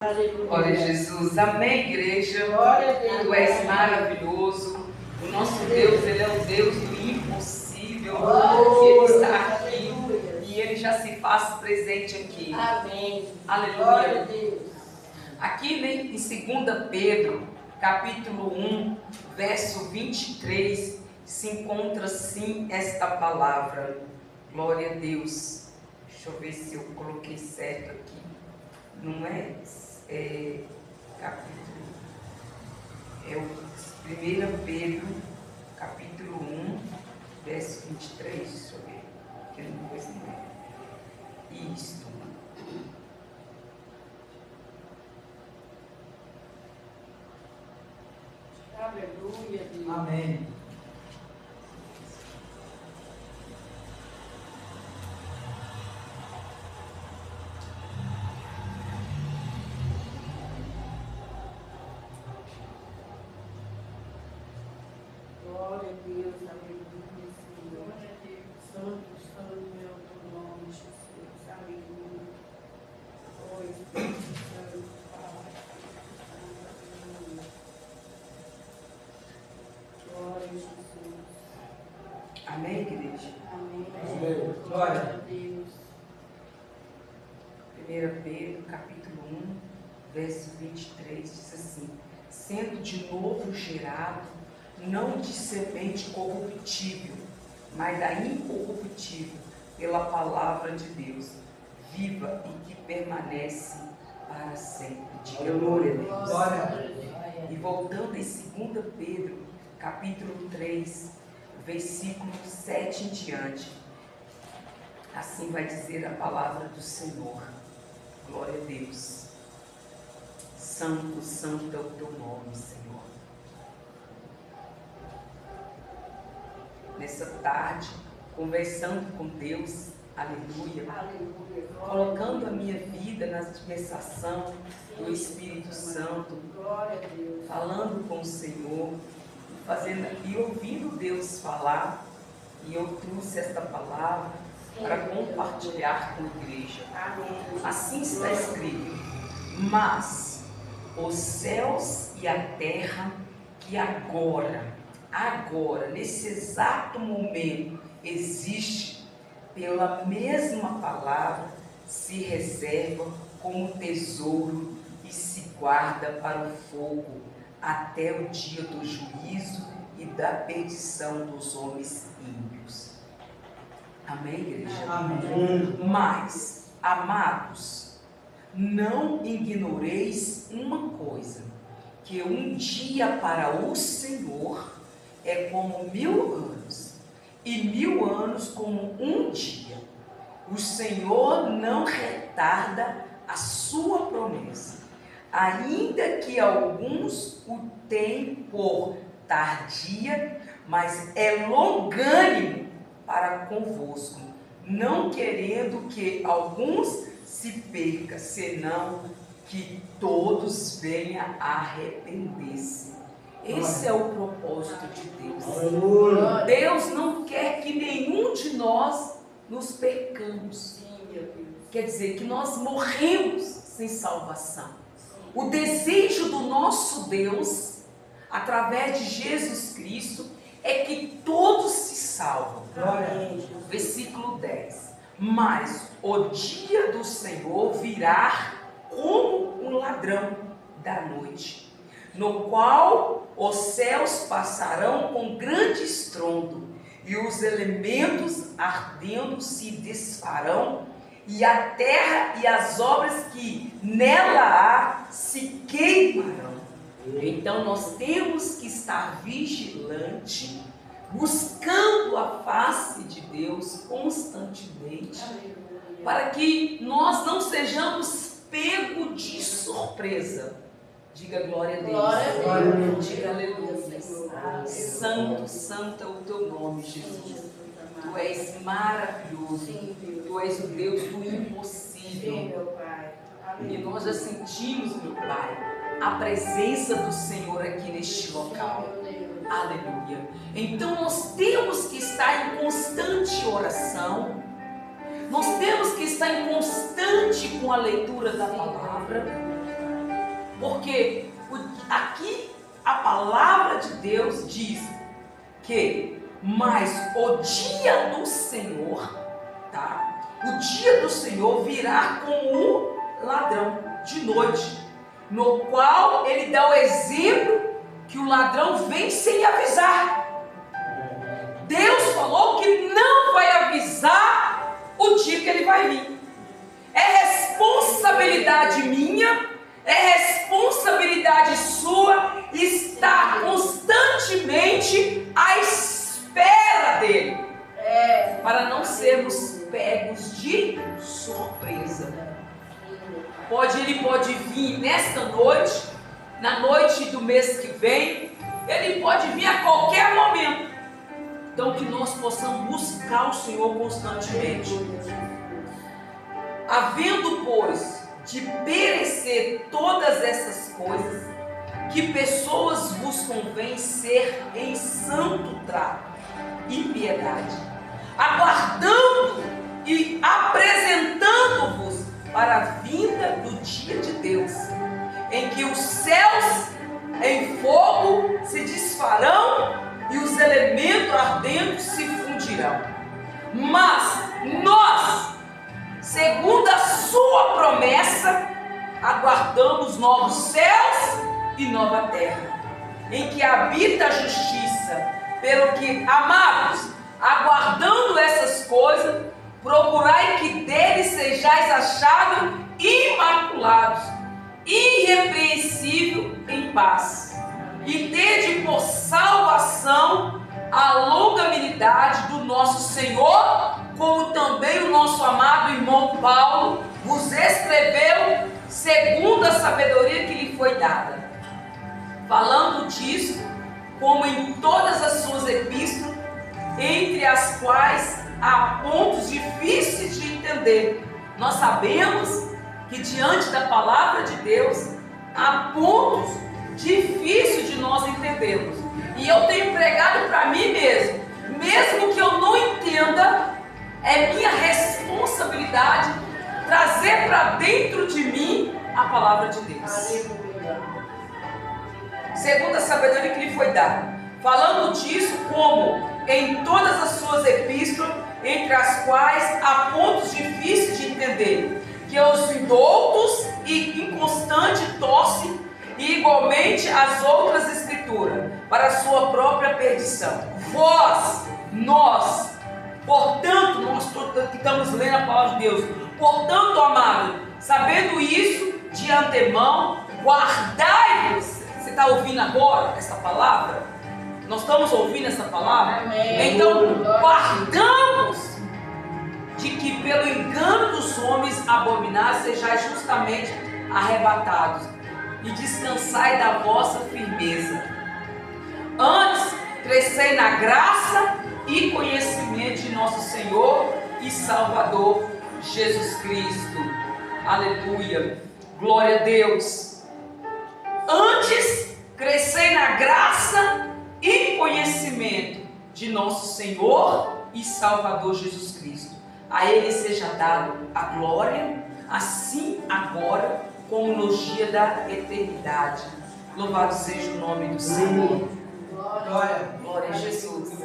Glória a Jesus. Amém, igreja. Glória a Deus. Tu és maravilhoso. O nosso Deus, Ele é o Deus do impossível. Oh, Ele está aqui. aleluia. E Ele já se faz presente aqui. Amém. Glória a Aleluia. Deus. Aqui em 2 Pedro, capítulo 1, verso 23, se encontra sim esta palavra. Glória a Deus. Deixa eu ver se eu coloquei certo aqui. Não é? Capítulo. É o 1 Pedro, capítulo 1, verso 23. Deixa eu ver. Que depois não é. Isto. Aleluia, Deus. Amém. Glória a Deus, aleluia, Senhor. Santo, santo é o teu nome, Jesus. Aleluia. Oh, Espírito Santo, Pai. Aleluia. Glória a Jesus. Amém, igreja? Amém. Amém. Glória a Deus. 1 Pedro, capítulo 1, verso 23, diz assim: sendo de novo gerado, não de semente corruptível, mas da incorruptível, pela palavra de Deus, viva e que permanece para sempre. Diga glória a Deus. Glória a Deus. E voltando em 2 Pedro, capítulo 3, versículo 7 em diante, assim vai dizer a palavra do Senhor. Glória a Deus. Santo, santo é o teu nome, Senhor. Nessa tarde, conversando com Deus, aleluia, Aleluia. colocando a minha vida na dispensação do Espírito Santo, Glória a Deus. falando com o Senhor, e ouvindo Deus falar, e eu trouxe esta palavra para compartilhar com a igreja. Amém. Assim está escrito: mas os céus e a terra que agora, nesse exato momento, existe, pela mesma palavra, se reserva como tesouro e se guarda para o fogo, até o dia do juízo e da perdição dos homens ímpios. Amém, igreja? Amém. Mas, amados, não ignoreis uma coisa, que um dia para o Senhor é como 1000 anos, e 1000 anos como um dia. O Senhor não retarda a sua promessa, ainda que alguns o tenham por tardia, mas é longânimo para convosco, não querendo que alguns se percam, senão que todos venham a arrepender-se. Esse é o propósito de Deus. Aleluia. Deus não quer que nenhum de nós nos percamos. Sim, meu Deus. Quer dizer, que nós morremos sem salvação. O desejo do nosso Deus, através de Jesus Cristo, é que todos se salvam. Glória a Amém, Deus. Jesus. Versículo 10. Mas o dia do Senhor virá como um ladrão da noite, no qual os céus passarão com grande estrondo, e os elementos ardendo se desfarão, e a terra e as obras que nela há se queimarão. Então nós temos que estar vigilante, buscando a face de Deus constantemente, para que nós não sejamos pegos de surpresa. Diga glória a Deus. Glória a Deus. Diga aleluia. Senhor. Santo, santo é o teu nome, Jesus. Tu és maravilhoso. Sim, Deus. Tu és o Deus do Sim, impossível. meu Pai. E nós já sentimos, meu Pai, a presença do Senhor aqui neste local. Sim, meu Deus. Aleluia. Então nós temos que estar em constante oração. Nós temos que estar em constante com a leitura da palavra. Porque aqui a palavra de Deus diz que, mas o dia do Senhor, tá? O dia do Senhor virá como um ladrão de noite, no qual ele dá o exemplo que o ladrão vem sem avisar. Deus falou que não vai avisar o dia que ele vai vir. É responsabilidade minha, é responsabilidade sua estar constantemente à espera dele, para não sermos pegos de surpresa. Ele pode vir nesta noite, na noite do mês que vem, ele pode vir a qualquer momento. Então que nós possamos buscar o Senhor constantemente. Havendo, pois, de perecer todas essas coisas, que pessoas vos convém ser em santo trato e piedade, aguardando e apresentando-vos para a vinda do dia de Deus, em que os céus em fogo se desfarão e os elementos ardentes se fundirão. Mas nós, segundo a sua promessa, aguardamos novos céus e nova terra, em que habita a justiça. Pelo que, amados, aguardando essas coisas, procurai que deles sejais achados imaculados, irrepreensível em paz, e tede por salvação a longanimidade do nosso Senhor, como também o nosso amado irmão Paulo vos escreveu segundo a sabedoria que lhe foi dada, falando disso, como em todas as suas epístolas, entre as quais há pontos difíceis de entender. Nós sabemos que diante da palavra de Deus há pontos difíceis de nós entendermos. E eu tenho pregado para mim mesmo que eu não entenda, é minha responsabilidade trazer para dentro de mim a palavra de Deus. Aleluia. Segundo a sabedoria que lhe foi dada, falando disso, como em todas as suas epístolas, entre as quais há pontos difíceis de entender, que os indoutos e inconstantes torcem, e igualmente as outras escrituras, para a sua própria perdição. Nós, portanto, nós que estamos lendo a palavra de Deus, portanto, amado, sabendo isso de antemão, guardai-vos. Você está ouvindo agora essa palavra? Nós estamos ouvindo essa palavra? Amém. Então, guardamos de que pelo engano dos homens abomináveis sejais justamente arrebatados, e descansai da vossa firmeza. Antes, crescei na graça e conhecimento de nosso Senhor e Salvador Jesus Cristo. Aleluia. Glória a Deus. Antes, crescei na graça e conhecimento de nosso Senhor e Salvador Jesus Cristo. A Ele seja dado a glória, assim agora como nos dias da eternidade. Louvado seja o nome do Senhor. Glória a Jesus.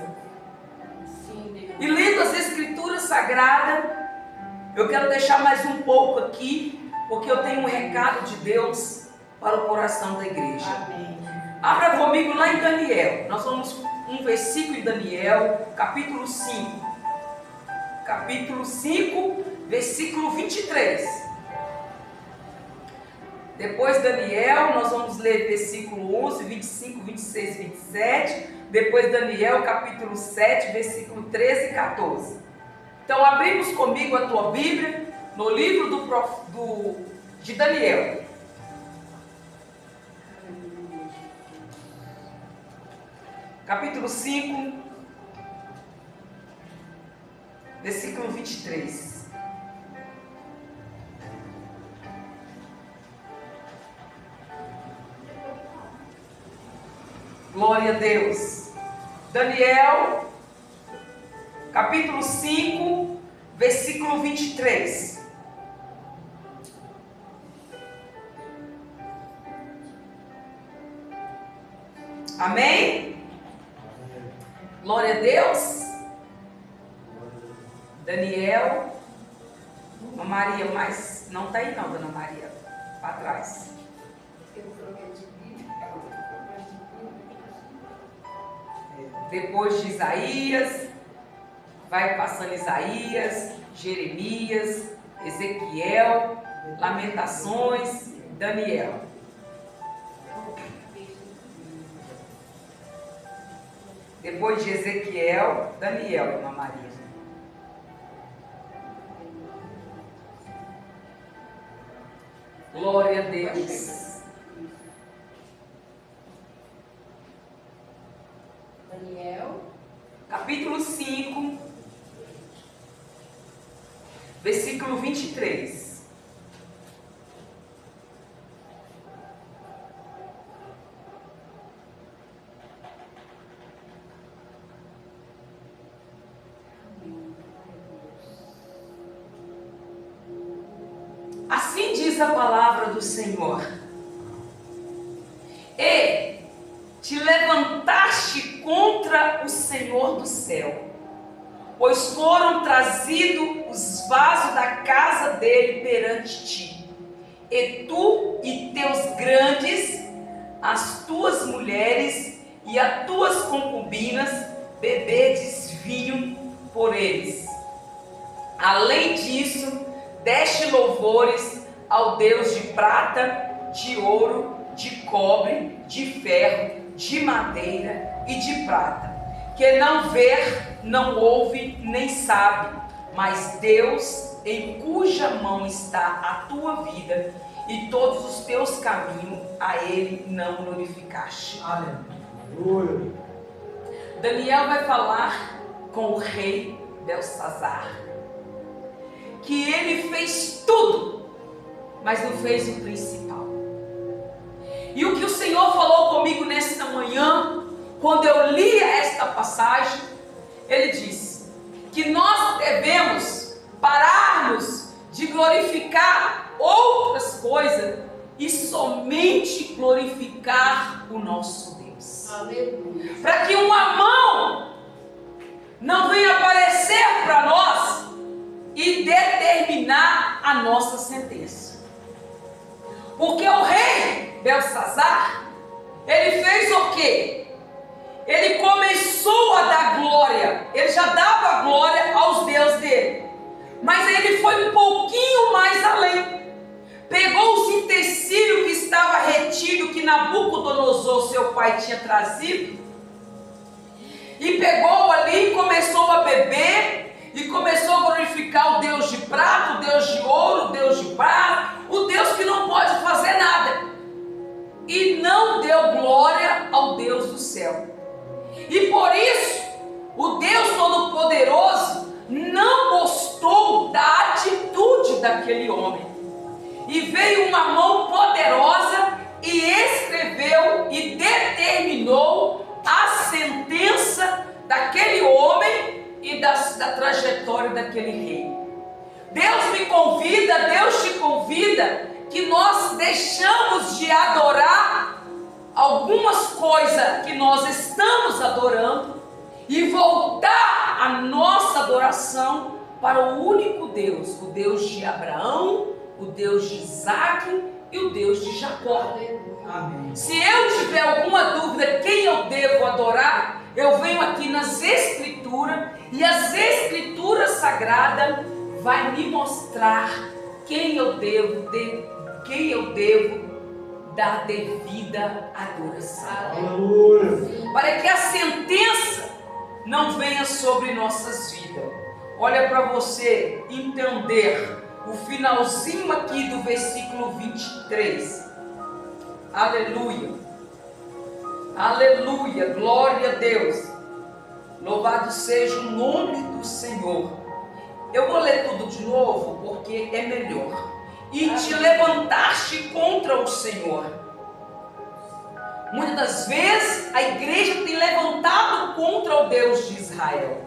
E lendo as Escrituras Sagradas, eu quero deixar mais um pouco aqui, porque eu tenho um recado de Deus para o coração da igreja. Amém. Abra comigo lá em Daniel. Nós vamos um versículo em Daniel, capítulo 5. Capítulo 5, versículo 23. Depois Daniel, nós vamos ler versículo 11, 25, 26 e 27. Depois Daniel, capítulo 7, versículo 13 e 14. Então abrimos comigo a tua Bíblia no livro de Daniel. Capítulo 5, versículo 23. Glória a Deus. Daniel, capítulo 5, versículo 23. Amém? Glória a Deus. Daniel. Dona Maria, mas não está aí não, Dona Maria. Para trás. Depois de Isaías, vai passando Isaías, Jeremias, Ezequiel, Lamentações, Daniel. Depois de Ezequiel, Daniel, Dona Maria. Glória a Deus. Daniel. Capítulo 5, versículo 23. Assim diz a palavra do Senhor: e te levantaste contra o Senhor do céu, pois foram trazidos os vasos da casa dele perante ti, e tu e teus grandes, as tuas mulheres e as tuas concubinas bebedes vinho por eles. Além disso, deste louvores ao Deus de prata, de ouro, de cobre, de ferro, de madeira e de prata, que não vê, não ouve, nem sabe, mas Deus, em cuja mão está a tua vida e todos os teus caminhos, a Ele não glorificaste. Aleluia. Daniel vai falar com o rei Belsazar, que ele fez tudo, mas não fez o principal. E o que o Senhor falou comigo nesta manhã, quando eu li esta passagem, Ele disse que nós devemos pararmos de glorificar outras coisas e somente glorificar o nosso Deus. Aleluia. Para que uma mão não venha aparecer para nós e determinar a nossa sentença. Porque o rei Belsazar, ele fez o quê? Ele começou a dar glória, ele já dava glória aos deuses dele, mas ele foi um pouquinho mais além. Pegou os utensílios que estava retido, que Nabucodonosor, seu pai, tinha trazido, e pegou ali e começou a beber, e começou a glorificar o Deus de prata, o Deus de ouro, o Deus de prata, o Deus que não pode fazer nada, e não deu glória ao Deus do céu. E por isso, o Deus Todo-Poderoso não gostou da atitude daquele homem. E veio uma mão poderosa e escreveu e determinou a sentença daquele homem e da trajetória daquele rei. Deus me convida, Deus te convida, que nós deixamos de adorar algumas coisas que nós estamos adorando e voltar a nossa adoração para o único Deus, o Deus de Abraão, o Deus de Isaac e o Deus de Jacó. Amém. Se eu tiver alguma dúvida quem eu devo adorar, eu venho aqui nas Escrituras e as Escrituras Sagradas vai me mostrar quem eu devo dar devida adoração. Aleluia. Para que a sentença não venha sobre nossas vidas. Olha para você entender o finalzinho aqui do versículo 23. Aleluia. Aleluia. Glória a Deus. Louvado seja o nome do Senhor. Eu vou ler tudo de novo porque é melhor. E te levantaste contra o Senhor. Muitas das vezes a igreja tem levantado contra o Deus de Israel.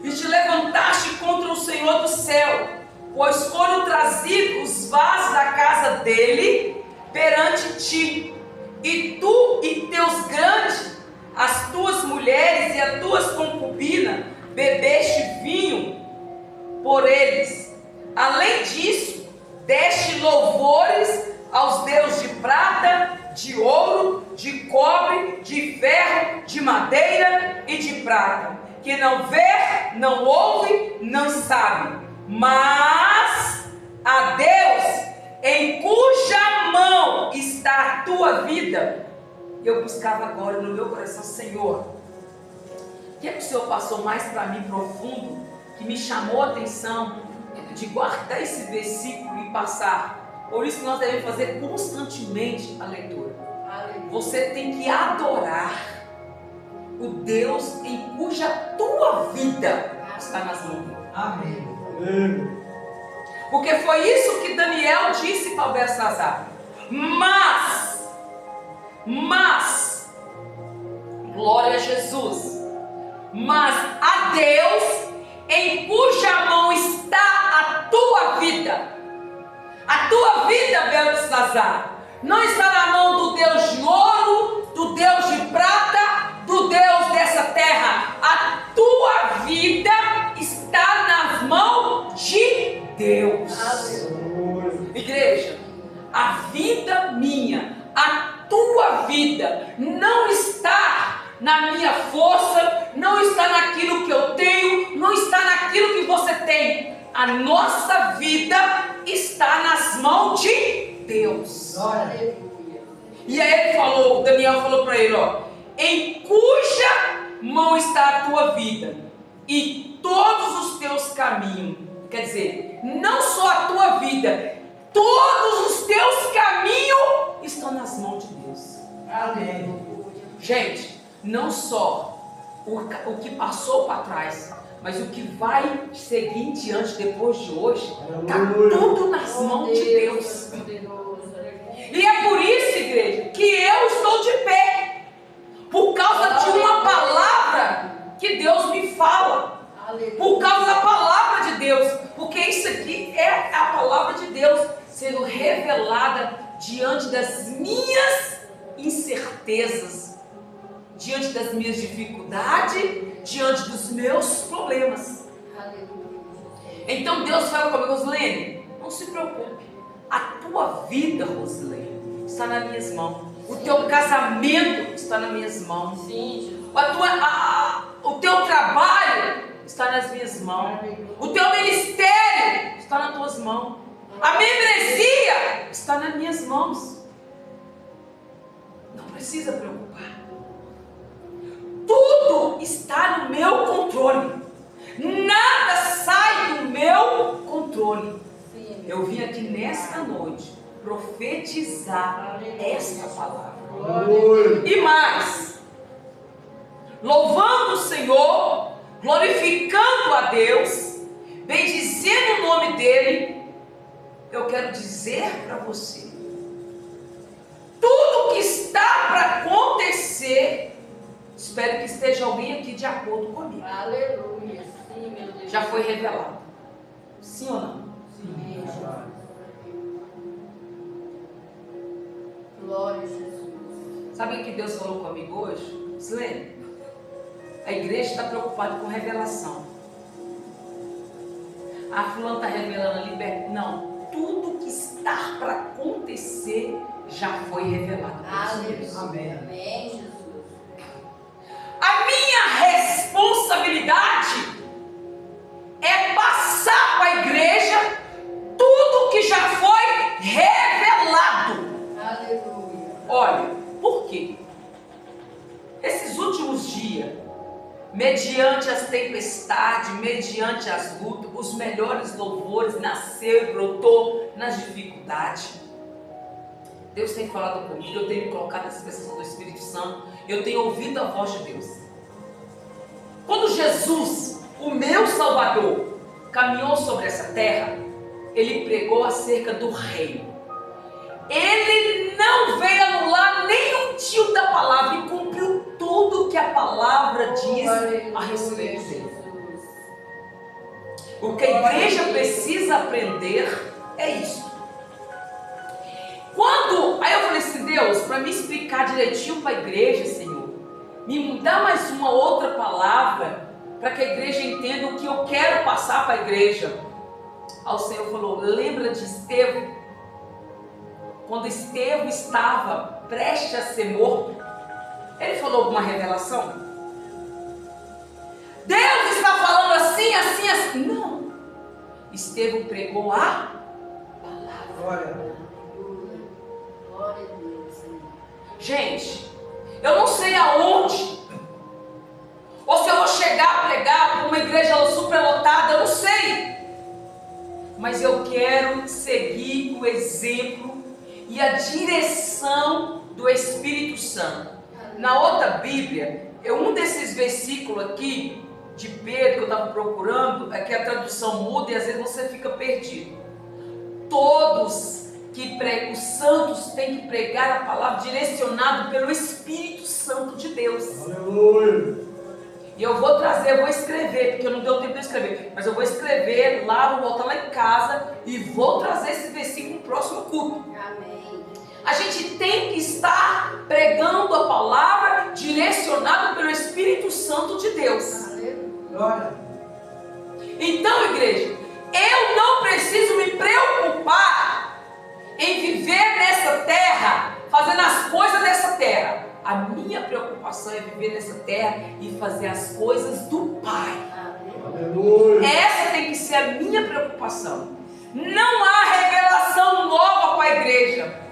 E te levantaste contra o Senhor do céu, pois foram trazidos os vasos da casa dele perante ti, e tu e teus grandes, as tuas mulheres e as tuas concubinas, bebeste vinho por eles. Além disso, deste louvores aos deuses de prata, de ouro, de cobre, de ferro, de madeira e de prata, que não vê, não ouve, não sabe, mas a Deus em cuja mão está a tua vida. Eu buscava agora no meu coração, Senhor, o que é que o Senhor passou mais para mim profundo, que me chamou a atenção de guardar esse versículo e passar. Por isso que nós devemos fazer constantemente a leitura. Você tem que adorar o Deus em cuja tua vida está nas mãos dele. Amém. Porque foi isso que Daniel disse para o Belsazar. Mas, glória a Jesus, mas a Deus em cuja mão está a tua vida. A tua vida, Belsazar, não está na mão do Deus de ouro, do Deus de prata, do Deus dessa terra. A tua vida está nas mãos de Deus. Igreja, a vida minha, a tua vida não está na minha força, não está naquilo que eu tenho, não está naquilo que você tem. A nossa vida está nas mãos de Deus. E aí ele falou, Daniel falou para ele, em cuja mão está a tua vida e todos os teus caminhos. Quer dizer, não só a tua vida, todos os teus caminhos estão nas mãos de Deus. Amém. Gente, não só o que passou para trás, mas o que vai seguir em diante depois de hoje, está tudo nas mãos de Deus. E é por isso, igreja, que eu estou de pé, por causa de uma palavra que Deus me fala, por causa da palavra de Deus, porque isso aqui é a palavra de Deus sendo revelada diante das minhas incertezas, diante das minhas dificuldades, diante dos meus problemas. Então Deus fala comigo, Rosilene, não se preocupe, a tua vida, Rosilene, está nas minhas mãos, o teu casamento está nas minhas mãos, o teu trabalho está nas minhas mãos, o teu ministério está nas tuas mãos, a membresia está nas minhas mãos. Não precisa preocupar, tudo está no meu controle, nada sai do meu controle. Eu vim aqui nesta noite profetizar esta palavra. E mais, louvando o Senhor, glorificando a Deus, bendizendo o nome dEle, eu quero dizer para você, tudo que está para acontecer, espero que esteja alguém aqui de acordo comigo. Aleluia. Sim, meu Deus. Já foi revelado. Sim ou não? Sim. Glória a Jesus. Sabe o que Deus falou comigo hoje? Silene, a igreja está preocupada com revelação. A fulana está revelando a liberdade. Não. Tudo que está para acontecer já foi revelado. Aleluia. Amém. Amém, Jesus. A minha responsabilidade é passar para a igreja tudo que já foi revelado. Aleluia. Olha, por quê? Esses últimos dias, mediante as tempestades, mediante as lutas, os melhores louvores nasceu e brotou nas dificuldades. Deus tem falado comigo, eu tenho me colocado nessa expressão do Espírito Santo, eu tenho ouvido a voz de Deus. Quando Jesus, o meu Salvador, caminhou sobre essa terra, Ele pregou acerca do reino. Ele não veio anular nem um tio da palavra e cumpriu tudo que a palavra diz a respeito dele. O que a igreja precisa aprender é isso. Aí eu falei assim, Deus, para me explicar direitinho para a igreja, Senhor, me dá mais uma outra palavra para que a igreja entenda o que eu quero passar para a igreja. Aí o Senhor falou: lembra de Estevão? Quando Estevão estava prestes a ser morto, ele falou alguma revelação? Deus está falando assim, assim, assim. Não. Estevão pregou a palavra. Glória. Glória a Deus, Senhor. Gente, eu não sei aonde, ou se eu vou chegar a pregar para uma igreja superlotada, eu não sei. Mas eu quero seguir o exemplo e a direção do Espírito Santo. Na outra Bíblia, um desses versículos aqui de Pedro que eu estava procurando, é que a tradução muda e às vezes você fica perdido. Todos que pregam, os santos têm que pregar a palavra direcionado pelo Espírito Santo de Deus. Aleluia. E eu vou trazer, eu vou escrever, porque eu não deu tempo de escrever, mas eu vou escrever lá, vou voltar lá em casa e vou trazer esse versículo no próximo culto. Amém. A gente tem que estar pregando a palavra direcionada pelo Espírito Santo de Deus. Aleluia. Glória. Então, igreja, eu não preciso me preocupar em viver nessa terra, fazendo as coisas dessa terra. A minha preocupação é viver nessa terra e fazer as coisas do Pai. Aleluia. Essa tem que ser a minha preocupação. Não há revelação nova para a igreja.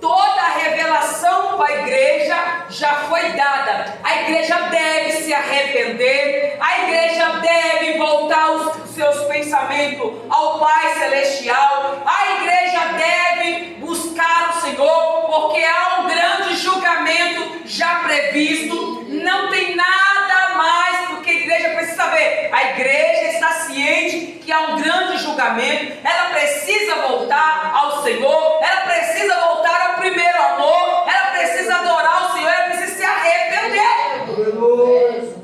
Toda a revelação para a igreja já foi dada. A igreja deve se arrepender. A igreja deve voltar os seus pensamentos ao Pai Celestial. A igreja deve buscar o Senhor, porque há um grande julgamento já previsto. Não tem nada mais do que a igreja precisa saber. A igreja está ciente que há um grande julgamento. Ela precisa voltar ao Senhor. Ela precisa voltar ao primeiro amor. Ela precisa adorar o Senhor. Ela precisa se arrepender. Aleluia.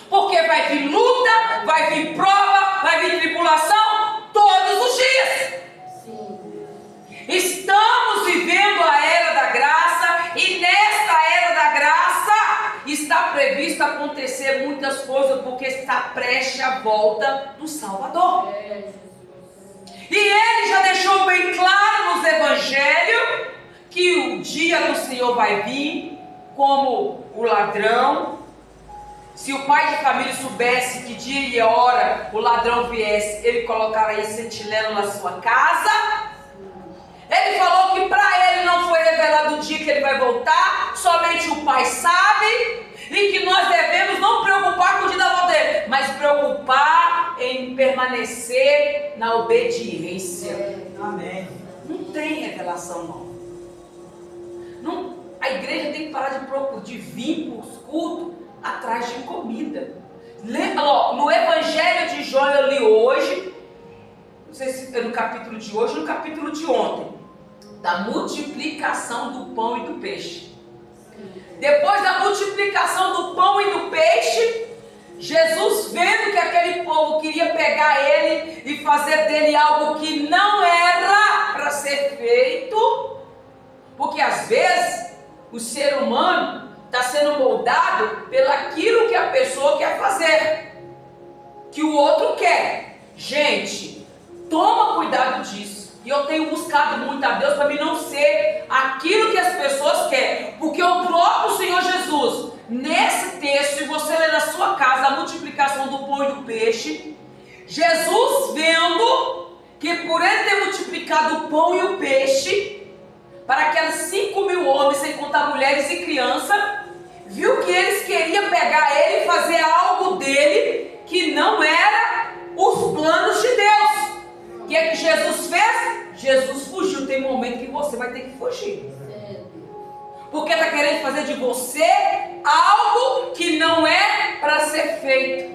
Porque vai vir luta, vai vir prova, vai vir tribulação todos os dias. Sim. Estamos vivendo a era da graça e nesta era da graça está previsto acontecer muitas coisas, porque está prestes a volta do Salvador. E ele já deixou bem claro nos evangelhos que o dia do Senhor vai vir como o ladrão. Se o pai de família soubesse que dia e hora o ladrão viesse, ele colocaria sentinela na sua casa. Ele falou que para ele não foi revelado o dia que ele vai voltar, somente o Pai sabe, e que nós devemos não preocupar com o dia da volta dele, mas preocupar em permanecer na obediência. Amém. Não tem revelação não. A igreja tem que parar de vir para os cultos atrás de comida. No Evangelho de João eu li hoje, não sei se é no capítulo de hoje ou no capítulo de ontem, da multiplicação do pão e do peixe. Depois da multiplicação do pão e do peixe, Jesus, vendo que aquele povo queria pegar ele e fazer dele algo que não era para ser feito, porque às vezes o ser humano está sendo moldado pelaquilo que a pessoa quer fazer, que o outro quer. Gente, toma cuidado disso. E eu tenho buscado muito a Deus para mim não ser aquilo que as pessoas querem. Porque o próprio Senhor Jesus, nesse texto, se você ler na sua casa a multiplicação do pão e do peixe, Jesus vendo que por ele ter multiplicado o pão e o peixe para aquelas 5.000 homens, sem contar mulheres e crianças, viu que eles queriam pegar ele e fazer algo dele que não era os planos de Deus. O que é que Jesus fez? Jesus fugiu. Tem momento que você vai ter que fugir, porque está querendo fazer de você algo que não é para ser feito,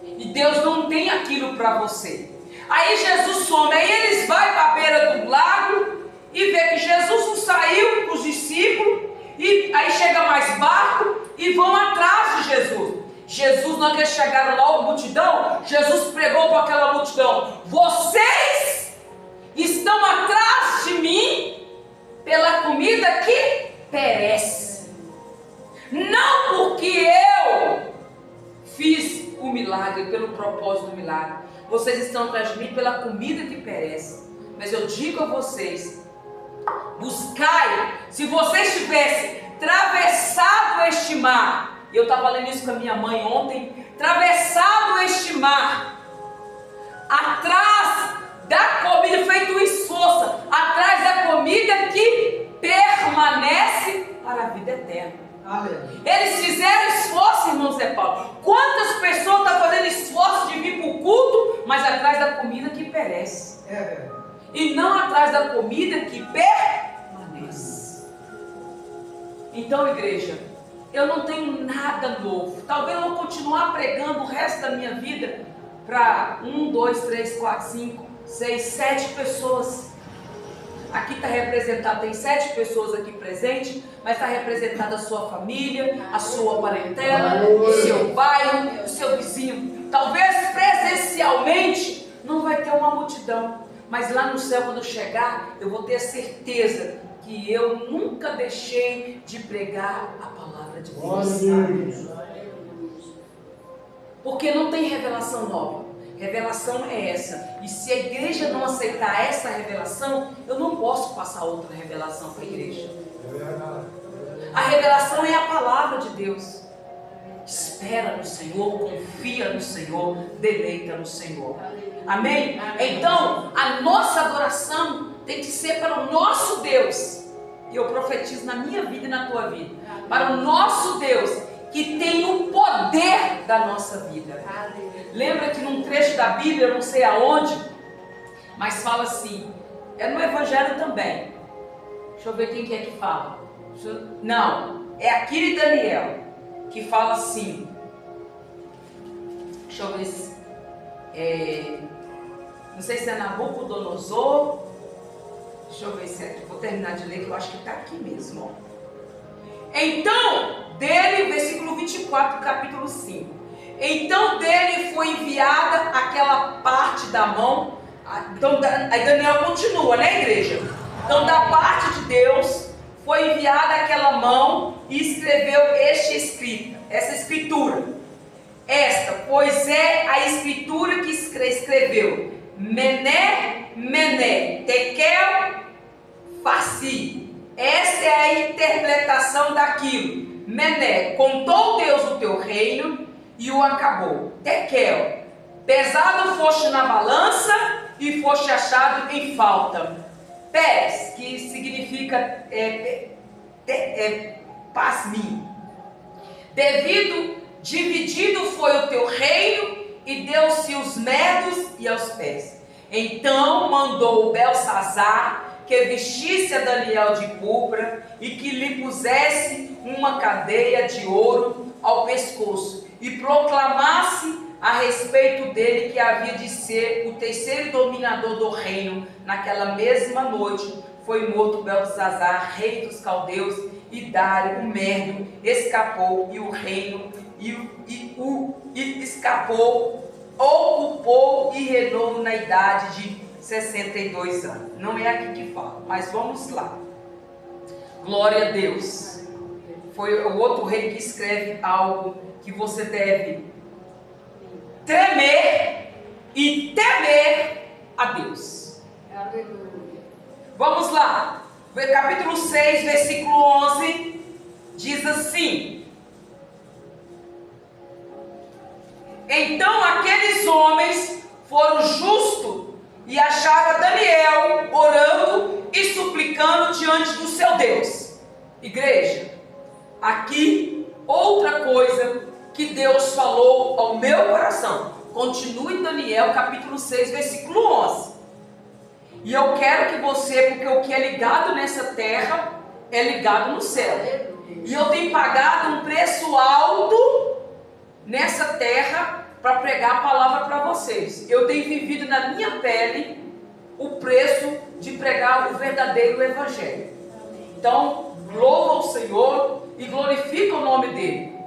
e Deus não tem aquilo para você. Aí Jesus some, aí eles vão para a beira do lago e vê que Jesus não saiu com os discípulos, e aí chega mais barco e vão atrás de Jesus. Jesus, na hora que eles chegaram lá, a multidão, Jesus pregou para aquela multidão: vocês estão atrás de mim pela comida comida que perece. Não porque eu fiz o milagre, pelo propósito do milagre. Vocês estão atrás de mim pela comida que perece. Mas eu digo a vocês, buscai. Se vocês tivessem atravessado este mar, eu estava lendo isso com a minha mãe ontem, atravessado este mar, atrás da comida, feito um esforço, atrás da comida que permanece para a vida eterna. Eles fizeram esforço, irmãos de Paulo. Quantas pessoas estão fazendo esforço de vir para o culto, mas atrás da comida que perece, e não atrás da comida que permanece? Então, igreja, eu não tenho nada novo. Talvez eu vou continuar pregando o resto da minha vida para 1, 2, 3, 4, 5, 6, 7 pessoas. Aqui está representado, tem 7 pessoas aqui presentes, mas está representada a sua família, a sua parentela, o seu bairro, o seu vizinho. Talvez presencialmente não vai ter uma multidão, mas lá no céu, quando eu chegar, eu vou ter certeza que eu nunca deixei de pregar a palavra de Deus. Porque não tem revelação nova. Revelação é essa. E se a igreja não aceitar essa revelação, eu não posso passar outra revelação para a igreja. A revelação é a palavra de Deus. Espera no Senhor, confia no Senhor, deleita no Senhor. Amém? Então, a nossa adoração tem que ser para o nosso Deus. E eu profetizo na minha vida e na tua vida. Para o nosso Deus, que tem o poder da nossa vida. Lembra que num trecho da Bíblia, eu não sei aonde, mas fala assim, é no Evangelho também. Deixa eu ver quem que é que fala. Não, é aqui de Daniel, que fala assim. Deixa eu ver se não sei se é Nabucodonosor. Deixa eu ver se é aqui. Vou terminar de ler, que eu acho que está aqui mesmo. Então, dele, versículo 24, capítulo 5. Então dele foi enviada aquela parte da mão. Então, aí Daniel continua, né, igreja? Então, da parte de Deus foi enviada aquela mão e escreveu essa escritura. Pois é a escritura que escreveu: Mené, Mené, Tekel, Farsi. Essa é a interpretação daquilo. Mené, contou Deus o teu reino e o acabou. Tekel, pesado foste na balança e foste achado em falta. Pés, que significa pasmim. Dividido foi o teu reino e deu-se os medos e aos pés. Então mandou Belsazar que vestisse a Daniel de púrpura e que lhe pusesse uma cadeia de ouro ao pescoço e proclamasse a respeito dele que havia de ser o terceiro dominador do reino. Naquela mesma noite foi morto Belsazar, rei dos caldeus, e Dário, o Médio, escapou, e o reino escapou, ocupou e reinou na idade de 62 anos. Não é aqui que fala, mas vamos lá. Glória a Deus. Foi o outro rei que escreve algo que você deve tremer e temer a Deus. Aleluia. Vamos lá. Capítulo 6, versículo 11 diz assim: então aqueles homens foram justos e acharam a Daniel orando e suplicando diante do seu Deus. Igreja, aqui outra coisa que Deus falou ao meu coração. Continue em Daniel capítulo 6, versículo 11. E eu quero que você, porque o que é ligado nessa terra é ligado no céu. E eu tenho pagado um preço alto nessa terra para pregar a palavra para vocês. Eu tenho vivido na minha pele o preço de pregar o verdadeiro evangelho. Então, louva o Senhor e glorifica o nome dele.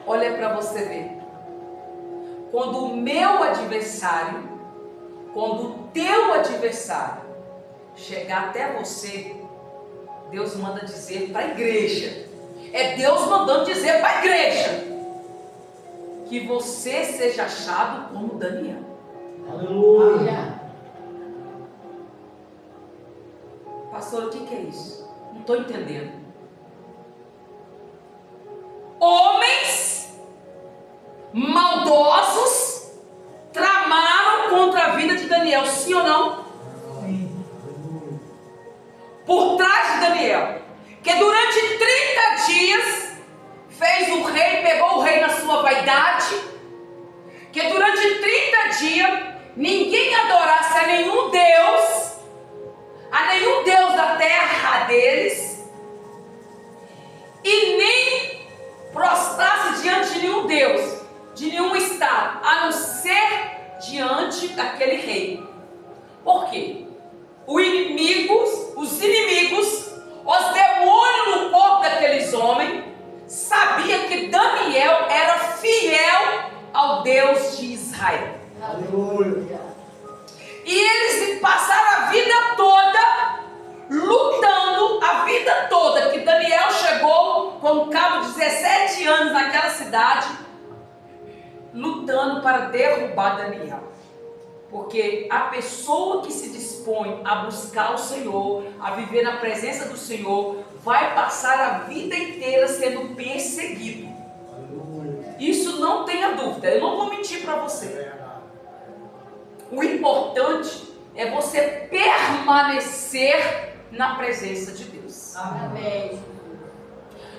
Olha para você ver. Quando o meu adversário, quando o teu adversário chegar até você, Deus manda dizer para a igreja. É Deus mandando dizer para a igreja que você seja achado como Daniel. Aleluia. Pastor, o que é isso? Não estou entendendo. Homens maldosos tramaram contra a vida de Daniel, sim ou não? Sim. Por trás de Daniel, que durante 30 dias fez o rei, pegou o rei na sua vaidade, que durante 30 dias ninguém adorasse a nenhum Deus da terra deles, e nem prostrasse diante de nenhum Deus, de nenhum estado, a não ser diante daquele rei. Por quê? Os inimigos, os demônios no corpo daqueles homens, sabiam que Daniel era fiel ao Deus de Israel. Aleluia. E eles passaram a vida toda lutando, a vida toda, que Daniel chegou com um cabo de 17 anos naquela cidade, lutando para derrubar Daniel. Porque a pessoa que se dispõe a buscar o Senhor, a viver na presença do Senhor, vai passar a vida inteira sendo perseguido. Aleluia. Isso não tenha dúvida, eu não vou mentir para você. O importante é você permanecer na presença de Deus. Amém.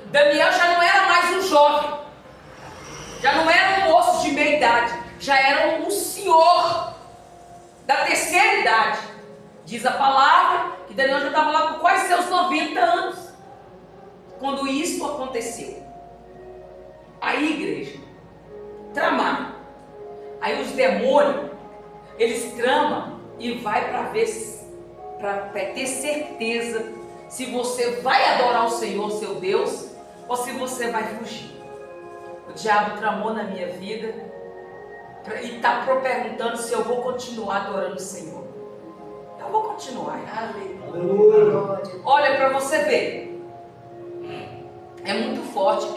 Daniel já não era mais um jovem, já não era um moço de meia idade, já era um senhor da terceira idade. Diz a palavra que Daniel já estava lá com quase seus 90 anos quando isso aconteceu. Aí, igreja, tramaram. Aí os demônios, eles tramam e vai para ver, para ter certeza se você vai adorar o Senhor, seu Deus, ou se você vai fugir. O diabo tramou na minha vida e está perguntando se eu vou continuar adorando o Senhor. Eu vou continuar. Aleluia. Olha para você ver. É muito forte.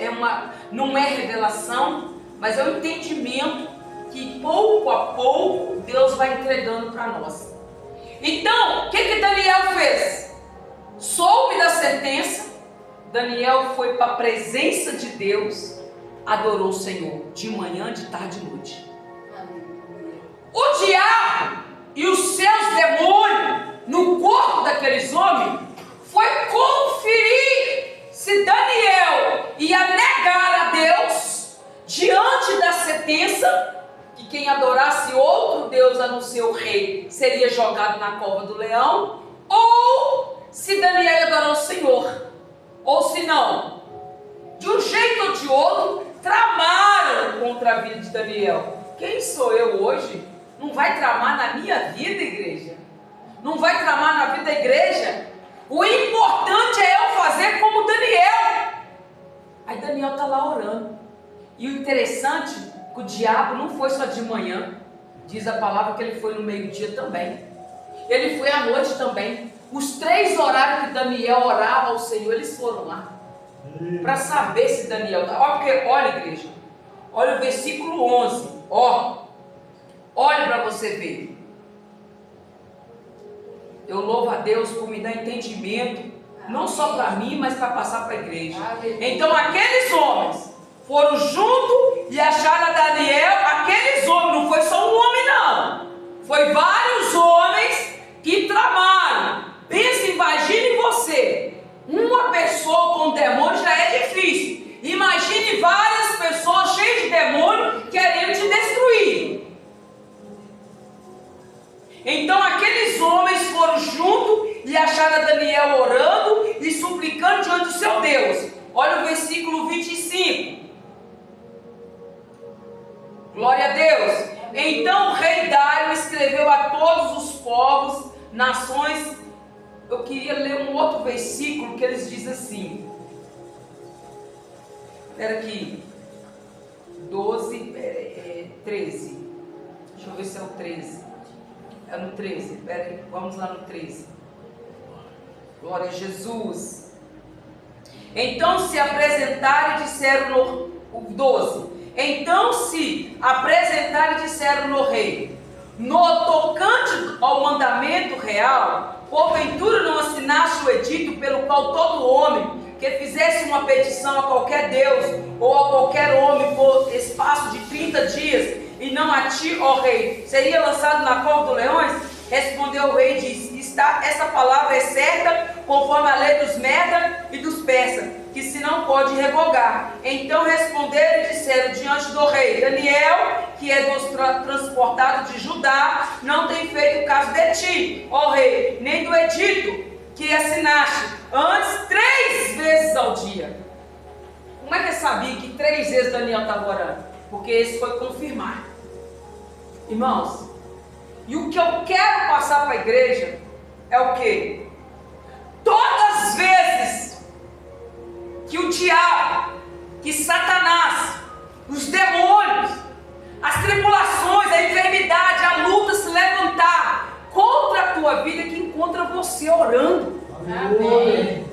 Não é revelação, mas é um entendimento que pouco a pouco Deus vai entregando para nós. Então, o que Daniel fez? Soube da sentença. Daniel foi para a presença de Deus, adorou o Senhor de manhã, de tarde e de noite. O diabo e os seus demônios no corpo daqueles homens foi conferir se Daniel ia negar a Deus diante da sentença que quem adorasse outro Deus a não ser o rei seria jogado na cova do leão, ou se Daniel ia adorar o Senhor, ou se não, de um jeito ou de outro, tramaram contra a vida de Daniel. Quem sou eu hoje? Não vai tramar na minha vida, igreja? Não vai tramar na vida da igreja? O importante é eu fazer como Daniel. Aí Daniel está lá orando. E o interessante é que o diabo não foi só de manhã. Diz a palavra que ele foi no meio-dia também. Ele foi à noite também. Os 3 horários que Daniel orava ao Senhor, eles foram lá. Para saber se Daniel... Olha, igreja. Olha o versículo 11. Olha para você ver. Eu louvo a Deus por me dar entendimento, não só para mim, mas para passar para a igreja. Então aqueles homens foram junto e acharam a Daniel. Aqueles homens, não foi só um homem não, foi vários homens que tramaram. Pensa, imagine você, uma pessoa com demônio já é difícil, imagine várias pessoas cheias de demônio querendo te destruir. Então aqueles homens foram juntos e acharam a Daniel orando e suplicando diante do seu Deus. Olha o versículo 25. Glória a Deus. Então o rei Dário escreveu a todos os povos, nações. Eu queria ler um outro versículo que eles dizem assim. Espera aqui. 13. Deixa eu ver se é o 13. É no 13, peraí, vamos lá no 13. Glória a Jesus. Então se apresentaram e disseram no 12. Então se apresentaram e disseram no rei: no tocante ao mandamento real, porventura não assinaste o edito pelo qual todo homem que fizesse uma petição a qualquer Deus ou a qualquer homem por espaço de 30 dias, e não a ti, ó rei, seria lançado na cova dos leões? Respondeu o rei e disse: essa palavra é certa, conforme a lei dos Medas e dos Persas, que se não pode revogar. Então responderam e disseram diante do rei: Daniel, que é dos transportados de Judá, não tem feito caso de ti, ó rei, nem do edito que assinaste, antes 3 vezes ao dia. Como é que eu sabia que 3 vezes Daniel estava orando? Porque esse foi confirmado. Irmãos, e o que eu quero passar para a igreja é o quê? Todas as vezes que o diabo, que Satanás, os demônios, as tribulações, a enfermidade, a luta se levantar contra a tua vida, que encontra você orando. Amém.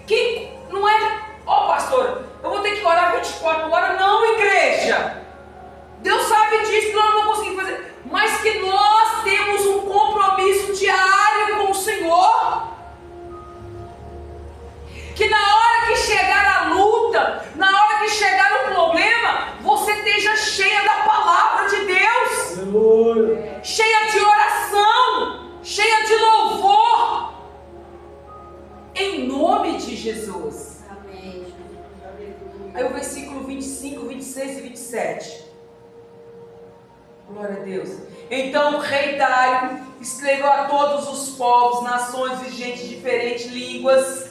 Que não é, ó pastor, eu vou ter que orar 24 horas, não, igreja. Deus sabe disso, que nós não conseguimos fazer, mas que nós temos um compromisso diário com o Senhor. Que na hora que chegar a luta, na hora que chegar o problema, você esteja cheia da palavra de Deus. Aleluia. Cheia de oração, cheia de louvor, em nome de Jesus. Amém. Aí o versículo 25, 26 e 27. Glória a Deus. Então o rei Dário escreveu a todos os povos, nações e gente de diferentes línguas,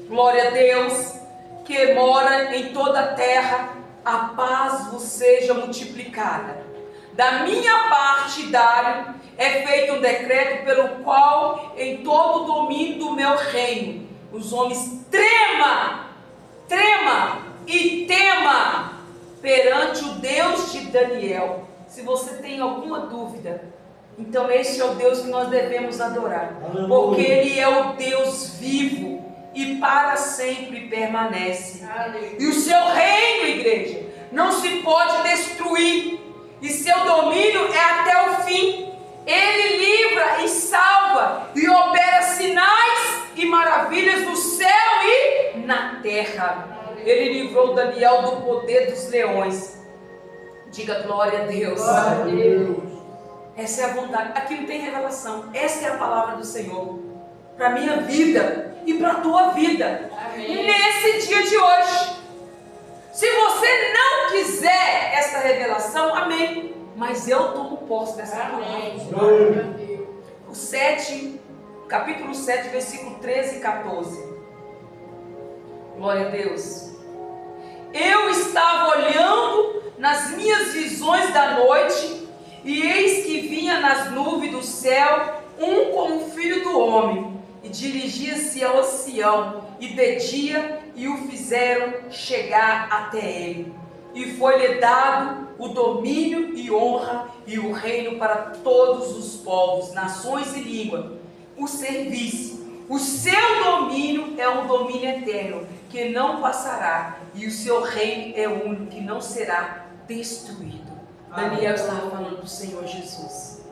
glória a Deus, que mora em toda a terra: a paz vos seja multiplicada. Da minha parte, Dário, é feito um decreto pelo qual em todo o domínio do meu reino os homens trema e tema perante o Deus de Daniel. Se você tem alguma dúvida, então este é o Deus que nós devemos adorar. Aleluia. Porque Ele é o Deus vivo e para sempre permanece. Aleluia. E o seu reino, igreja, não se pode destruir. E seu domínio é até o fim. Ele livra e salva e opera sinais e maravilhas no céu e na terra. Ele livrou Daniel do poder dos leões. Diga glória a Deus. Glória a Deus. Essa é a vontade. Aqui não tem revelação. Essa é a palavra do Senhor para a minha vida e para a tua vida. Amém. Nesse dia de hoje. Se você não quiser essa revelação, amém. Mas eu tomo posse dessa palavra. Amém. Glória a Deus. Capítulo 7, versículo 13 e 14. Glória a Deus. Eu estava olhando nas minhas visões da noite, e eis que vinha nas nuvens do céu um como filho do homem, e dirigia-se ao ancião, e de dia, e o fizeram chegar até ele. E foi-lhe dado o domínio e honra e o reino para todos os povos, nações e línguas. O serviço. O seu domínio é um domínio eterno, que não passará, e o seu reino é único, que não será destruído. Daniel estava falando do Senhor Jesus.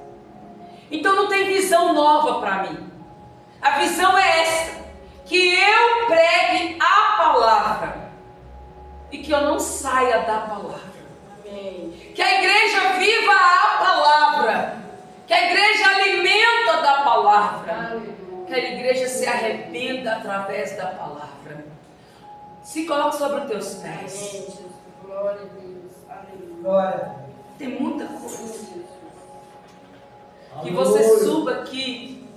Então não tem visão nova para mim. A visão é esta: que eu pregue a palavra e que eu não saia da palavra. Amém. Que a igreja viva a palavra, que a igreja alimenta da palavra, Aleluia. que a igreja se arrependa através da palavra. Se coloque sobre os teus pés. Amém, Jesus. Glória a Deus. Aleluia. Glória. Tem muita coisa. Jesus. Que você suba aqui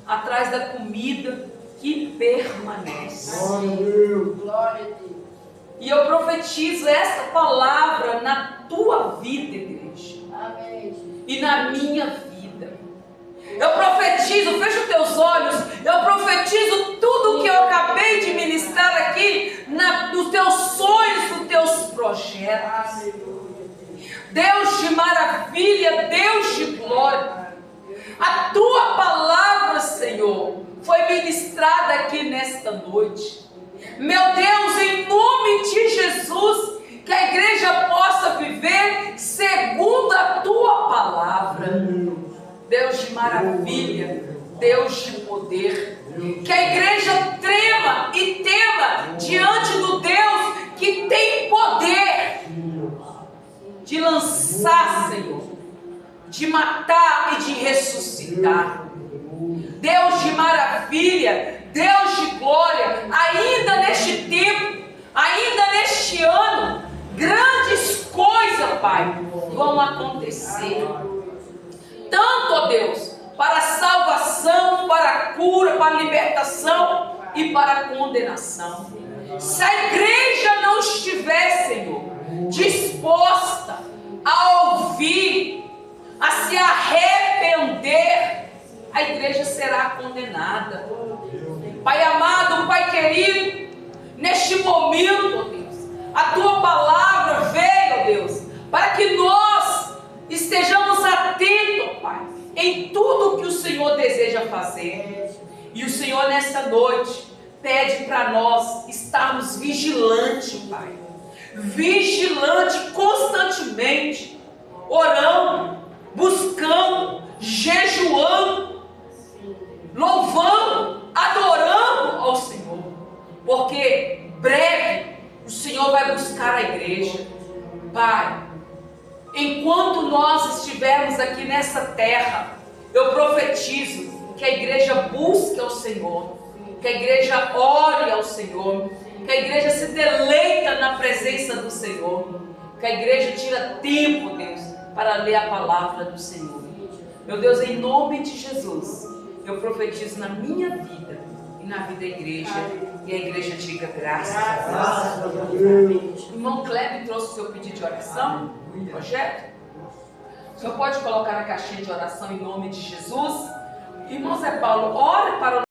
atrás da comida que permanece. Glória a Deus. Glória a Deus. E eu profetizo essa palavra na tua vida, igreja, Amém, Jesus. e na minha vida. Eu profetizo, fecha os teus olhos, eu profetizo tudo que eu acabei de ministrar aqui nos teus sonhos, nos teus projetos. Aleluia. Deus de maravilha, Deus de glória. A tua palavra, Senhor, foi ministrada aqui nesta noite. Meu Deus, em nome de Jesus, que a igreja possa viver segundo a tua palavra. Deus de maravilha, Deus de poder. Que a igreja trema e tema diante do Deus que tem poder de lançar, Senhor, de matar e de ressuscitar. Deus de maravilha, Deus de glória, ainda neste tempo, ainda neste ano, grandes coisas, Pai, vão acontecer. Tanto, ó Deus, para a salvação, para a cura, para a libertação e para a condenação. Se a igreja não estiver, Senhor, disposta a ouvir, a se arrepender, a igreja será condenada. Pai amado, Pai querido, neste momento, ó Deus, a tua palavra veio, ó Deus, para que nós estejamos atentos, ó Pai, em tudo que o Senhor deseja fazer. E o Senhor nesta noite pede para nós estarmos vigilantes, Pai, vigilante constantemente, orando, buscando, jejuando, louvando, adorando ao Senhor, porque breve o Senhor vai buscar a igreja. Pai, enquanto nós estivermos aqui nessa terra, eu profetizo que a igreja busque ao Senhor, que a igreja ore ao Senhor, que a igreja se deleita na presença do Senhor, que a igreja tira tempo, Deus, para ler a palavra do Senhor. Meu Deus, em nome de Jesus, eu profetizo na minha vida e na vida da igreja, e a igreja diga graças a Deus. Irmão Kleber trouxe o seu pedido de oração, projeto. O senhor pode colocar na caixinha de oração em nome de Jesus. Irmão Zé Paulo, ore para o